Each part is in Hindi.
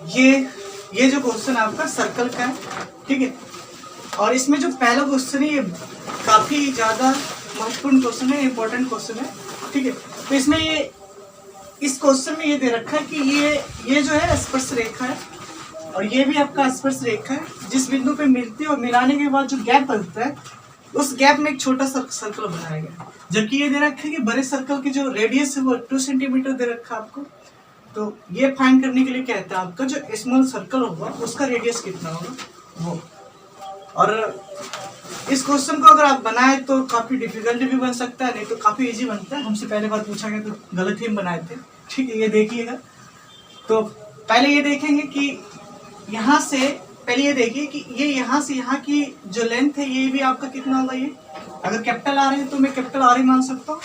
ये जो क्वेश्चन आपका सर्कल का है, ठीक है। और इसमें जो पहला क्वेश्चन है ये काफी ज्यादा महत्वपूर्ण क्वेश्चन है, इंपॉर्टेंट क्वेश्चन है, ठीक है। तो इसमें ये इस क्वेश्चन में ये दे रखा है कि ये जो है स्पर्श रेखा है और ये भी आपका स्पर्श रेखा है, जिस बिंदु पे मिलती है और मिलाने के बाद जो गैप बनता है उस गैप में एक छोटा सा सर्कल बनाया गया। जबकि ये दे रखा है कि बड़े सर्कल की जो रेडियस है वो 2 सेंटीमीटर दे रखा है आपको। तो ये फाइंड करने के लिए कहता है आपका जो स्मॉल सर्कल होगा उसका रेडियस कितना होगा वो। और इस क्वेश्चन को अगर आप बनाए तो काफी डिफिकल्ट भी बन सकता है, नहीं तो काफी इजी बनता है। हमसे पहले बार पूछा गया तो गलत ही हम बनाए थे, ठीक है। ये देखिएगा, तो पहले ये देखेंगे कि यहाँ से पहले ये देखिए कि ये यहाँ से यहाँ की जो लेंथ है ये भी आपका कितना होगा। ये अगर कैपिटल आर है तो मैं कैपिटल आर ही मान सकता हूँ,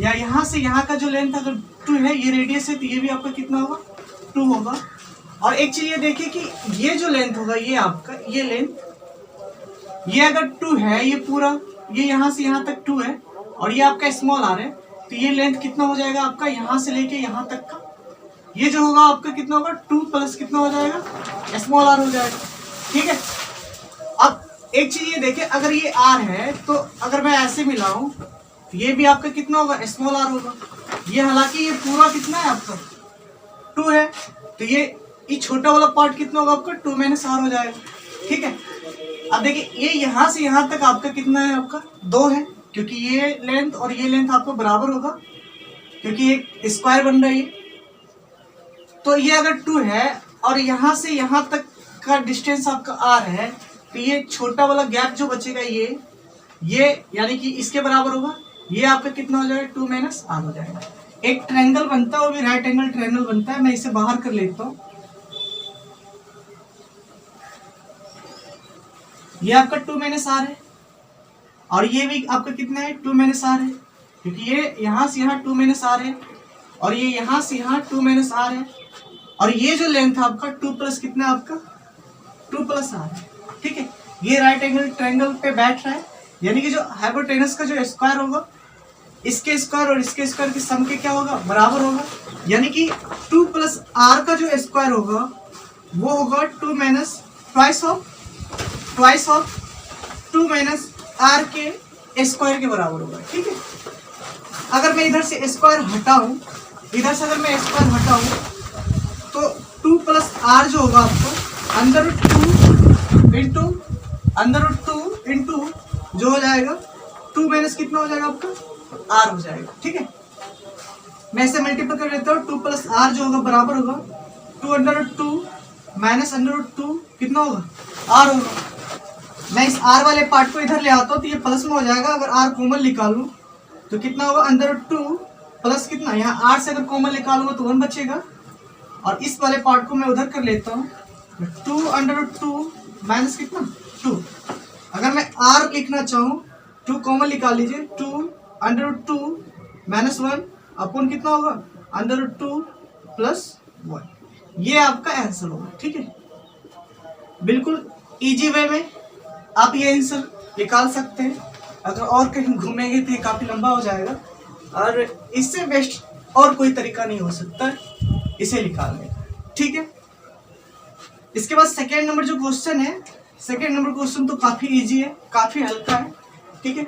या यहाँ से यहाँ का जो लेंथ अगर 2 है, ये रेडियस है, तो ये भी आपका कितना होगा 2 होगा। और एक चीज ये देखिए कि ये जो लेंथ होगा ये आपका ये लेंथ ये अगर 2 है, ये पूरा ये यहाँ से यहाँ तक 2 है और ये आपका स्मॉल आर है, तो ये लेंथ कितना हो जाएगा आपका यहाँ से लेके यहाँ तक का, ये जो होगा आपका कितना होगा 2 प्लस कितना हो जाएगा स्मॉल आर हो जाएगा, ठीक है। अब एक चीज ये देखिए, अगर ये आर है तो अगर मैं ऐसे मिलाऊं तो ये भी आपका कितना होगा स्मॉल आर होगा। ये हालांकि ये पूरा कितना है आपका 2 है, तो ये छोटा वाला पार्ट कितना होगा आपका 2 माइनस आर हो जाएगा, ठीक है। अब देखिए ये यहाँ से यहाँ तक आपका कितना है आपका 2 है, क्योंकि ये लेंथ और ये लेंथ आपको बराबर होगा क्योंकि एक स्क्वायर बन रहा है ये। तो ये अगर 2 है और यहाँ से यहाँ तक का डिस्टेंस आपका r है, तो ये छोटा वाला गैप जो बचेगा ये यानी कि इसके बराबर होगा। ये आपका कितना हो जाएगा 2 माइनस आर हो जाएगा। एक ट्रायंगल बनता है, वो भी राइट एंगल ट्रायंगल बनता है। मैं इसे बाहर कर लेता हूँ। ये आपका 2 माइनस आर है और ये भी आपका कितना है 2 माइनस आर है, क्योंकि ये यहाँ से यहाँ 2 माइनस आर है और ये यहाँ से यहाँ 2 माइनस आर है। और ये जो लेंथ आपका 2 प्लस कितना आपका 2 प्लस आर है, ठीक है। ये राइट एंगल ट्रायंगल पे बैठ रहा है, यानी कि जो हाइपोटेनस का जो स्क्वायर होगा इसके स्क्वायर और इसके स्क्वायर की सम के क्या होगा बराबर होगा। यानी कि 2 प्लस आर का जो स्क्वायर होगा वो होगा 2 minus twice of 2 minus r के स्क्वायर के बराबर होगा, ठीक है। अगर मैं इधर से स्क्वायर हटाऊं, इधर से अगर मैं स्क्वायर हटाऊं तो 2 प्लस आर जो होगा आपको अंडर रूट 2 इंटू जो हो जाएगा 2 माइनस कितना हो जाएगा आपका आर हो जाएगा, ठीक है। मैं इसे मल्टीप्लाई कर लेता हूँ। 2 प्लस आर जो होगा बराबर होगा 2 under root 2 minus under root 2 कितना होगा आर होगा। मैं इस आर वाले पार्ट को इधर ले आता हूँ तो ये प्लस में हो जाएगा। अगर आर कॉमन निकालूं तो कितना होगा अंडर रूट 2 प्लस कितना, यहाँ आर से अगर कॉमन निकालूंगा तो 1 बचेगा। और इस वाले पार्ट को मैं उधर कर लेता हूँ 2 अंडर रूट 2 माइनस कितना 2। अगर मैं आर लिखना चाहूँ 2 कॉमन निकाल लीजिए, 2 अंडर रूट 2 माइनस 1 अपन कितना होगा अंडर रूट 2 प्लस 1। ये आपका आंसर होगा, ठीक है। बिल्कुल इजी वे में आप ये आंसर निकाल सकते हैं। अगर और कहीं घूमेंगे तो ये काफी लंबा हो जाएगा और इससे बेस्ट और कोई तरीका नहीं हो सकता इसे निकालने का, ठीक है। इसके बाद सेकेंड नंबर जो क्वेश्चन है, सेकेंड नंबर क्वेश्चन तो काफी इजी है, काफी हल्का है, ठीक है।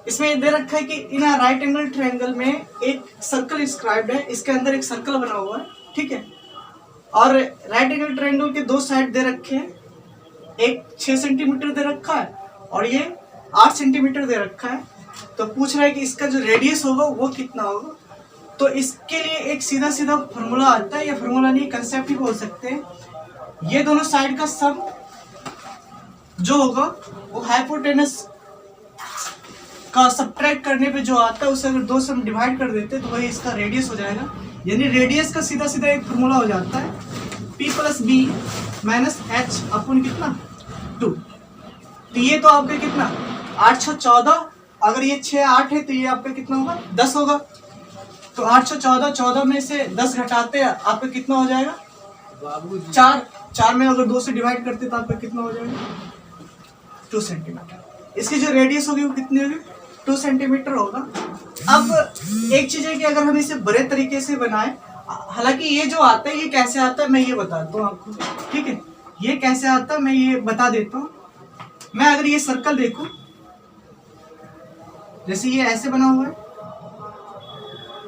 इसमें दे रखा है कि इन राइट एंगल ट्रायंगल में एक सर्कल इंस्क्राइब्ड है, इसके अंदर एक सर्कल बना हुआ है, ठीक है। और राइट एंगल ट्रायंगल के 2 साइड दे रखे हैं, एक 6 सेंटीमीटर दे रखा है और ये 8 सेंटीमीटर दे रखा है। तो पूछ रहा है कि इसका जो रेडियस होगा वो कितना होगा। तो इसके लिए एक सीधा सीधा फॉर्मूला आता है, या फॉर्मूला नहीं कंसेप्ट ही बोल सकते हैं। ये दोनों साइड का सम जो होगा वो हाइपोटेनस का सब्ट्रैक्ट करने पे जो आता है उसे अगर 2 से हम डिवाइड कर देते हैं तो वही इसका रेडियस हो जाएगा। यानी रेडियस का सीधा सीधा एक फॉर्मूला हो जाता है P plus B minus H अपन कितना 2। तो ये तो आपका कितना 8 6 14, अगर ये 6 8 है तो ये आपका कितना होगा 10 होगा। तो 8 6 14, 14 में से 10 घटाते हैं आपका कितना हो जाएगा 4 में अगर 2 से डिवाइड करते तो आपका कितना हो जाएगा 2 सेंटीमीटर। इसकी जो रेडियस होगी वो कितनी होगी 2 सेंटीमीटर होगा। अब एक चीज है कि अगर हम इसे बड़े तरीके से बनाए हालांकि ये जो आता है ये कैसे आता है मैं ये बताता हूँ आपको, ठीक है। ये कैसे आता है मैं ये बता देता हूँ। मैं अगर ये सर्कल देखूं, जैसे ये ऐसे बना हुआ है,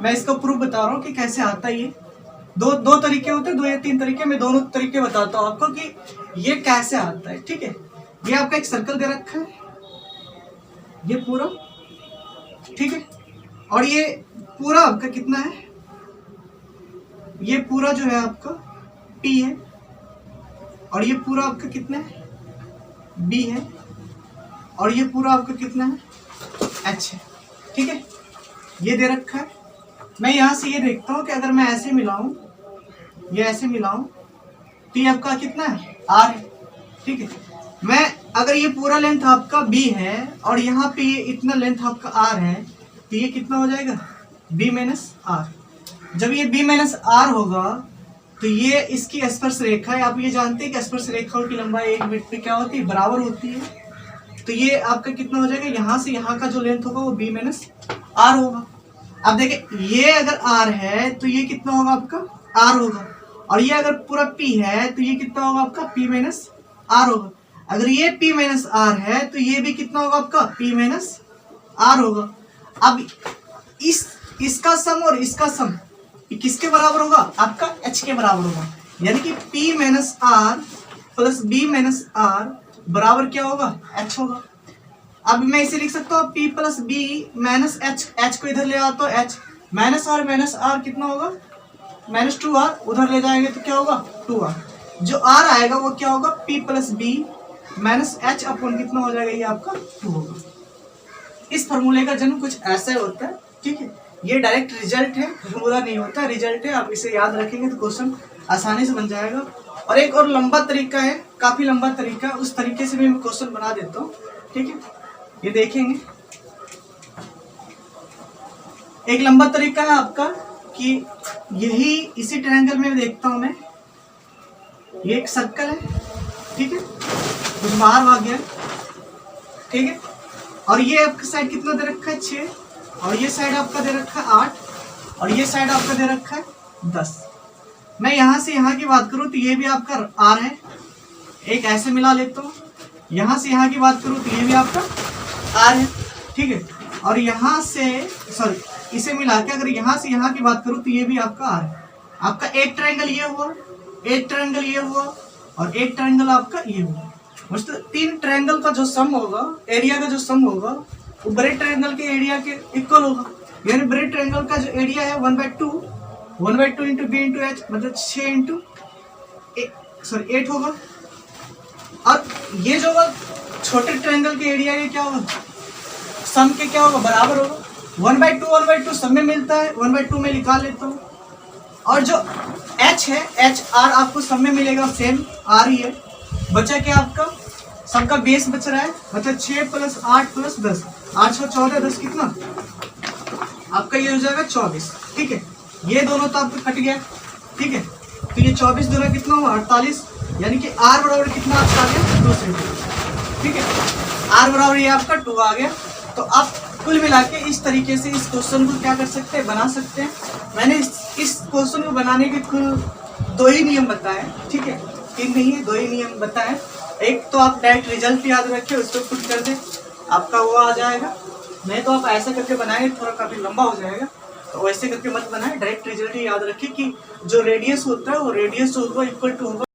मैं इसका प्रूफ बता रहा हूँ कि कैसे आता है। ये दो तरीके होते हैं, 2 या 3 तरीके, मैं दोनों तरीके बताता हूँ आपको कि ये कैसे आता है, ठीक है। ये आपका एक सर्कल दे रखा है, ये पूरा, ठीक है। और ये पूरा आपका कितना है, ये पूरा जो है आपका P है, और ये पूरा आपका कितना है, B है, और ये पूरा आपका कितना है, H है, ठीक है। ये दे रखा है। मैं यहाँ से ये देखता हूँ कि अगर मैं ऐसे मिलाऊं, ये ऐसे मिलाऊं, तो ये आपका कितना है, R है, ठीक है। मैं अगर ये पूरा लेंथ आपका B है और यहाँ पे ये इतना लेंथ आपका R है, तो ये कितना हो जाएगा, B माइनस R। जब ये B माइनस R होगा तो ये इसकी स्पर्श रेखा है। आप ये जानते हैं कि स्पर्श रेखाओं की लंबाई 1 मीटर पे क्या होती है, बराबर होती है। तो ये आपका कितना हो जाएगा, यहाँ से यहाँ का जो लेंथ होगा वो B माइनस R होगा। अब देखिए ये अगर R है तो ये कितना होगा आपका, R होगा, और ये अगर पूरा P है तो ये कितना होगा आपका, P माइनस R होगा। अगर ये P माइनस R है तो ये भी कितना होगा आपका, P माइनस R होगा। अब इसका सम और इसका सम किसके बराबर होगा, आपका H के बराबर होगा। यानी कि P minus R plus B minus R बराबर क्या होगा, H होगा। अब मैं इसे लिख सकता हूँ P plus B minus H, H को इधर ले आओ तो H माइनस R कितना होगा, माइनस 2R, उधर ले जाएंगे तो क्या होगा, 2R। जो R आएगा वो क्या होगा, P plus B minus H upon कितना हो जाएगा, ये आपका 2 होगा। इस फॉर्मूले का जन्म कुछ ऐसा होता है, ठीक है। ये डायरेक्ट रिजल्ट है, फॉर्मूला नहीं होता, रिजल्ट है। आप इसे याद रखेंगे तो क्वेश्चन आसानी से बन जाएगा। और एक और लंबा तरीका है, काफी लंबा तरीका, उस तरीके से भी मैं क्वेश्चन बना देता हूँ, ठीक है। ये देखेंगे, एक लंबा तरीका है आपका कि यही इसी ट्रायंगल में देखता हूं मैं, ये एक सर्कल है, ठीक है, कुछ बाहर भाग गया, ठीक है। और ये आपका साइड कितना दे रखा है, 6, और ये साइड आपका दे रखा है 8, और ये साइड आपका दे रखा है 10। मैं यहाँ से यहाँ की बात करूँ तो ये भी आपका R है, एक ऐसे मिला लेता हूँ। यहाँ से यहाँ की बात करूँ तो ये भी आपका R है, ठीक है। और यहाँ से सॉरी इसे मिला के अगर यहाँ से यहाँ की बात करूँ तो ये भी आपका R है। आपका एक ट्रायंगल ये हुआ, एक ट्रायंगल ये हुआ, और एक ट्रायंगल आपका ये हुआ। मतलब 3 ट्रायंगल का जो सम होगा, एरिया का जो सम होगा, वो बड़े ट्रायंगल के एरिया के इक्वल होगा। यानी बड़े ट्रायंगल का जो एरिया है 1/2 इंटू B इंटू H, मतलब 6 इंटू 8 होगा। और ये जो होगा छोटे ट्रायंगल के एरिया के क्या होगा, सम के क्या होगा, बराबर होगा। 1/2 सब में मिलता है, 1/2 में निकाल लेता हूँ। और जो H है, HR आपको सब में मिलेगा, सेम R ही है। बचा क्या आपका, सबका बेस बच रहा है, मतलब 6 प्लस 8 प्लस 10, 8 6 14, 10 कितना आपका ये हो जाएगा 24, ठीक है। ये दोनों तो आपका कट गया, ठीक है। तो ये 24 दोनों कितना हुआ, 48। यानी कि R बराबर कितना आपका आ गया, 2 सेंटीमीटर, ठीक है। R बराबर ये आपका 2 आ गया। तो आप कुल मिला के इस तरीके से इस क्वेश्चन को क्या कर सकते हैं, बना सकते हैं। मैंने इस क्वेश्चन को बनाने के कुल 2 ही नियम बताए, ठीक है, 3 नहीं है, 2 ही नियम बताए। एक तो आप डायरेक्ट रिजल्ट याद रखें, उसको पुट कर दें, आपका वो आ जाएगा। नहीं तो आप ऐसा करके बनाएंगे थोड़ा काफी लंबा हो जाएगा, तो वैसे करके मत बनाए, डायरेक्ट रिजल्ट ही याद रखें कि जो रेडियस होता है वो रेडियस जो होगा इक्वल टू होगा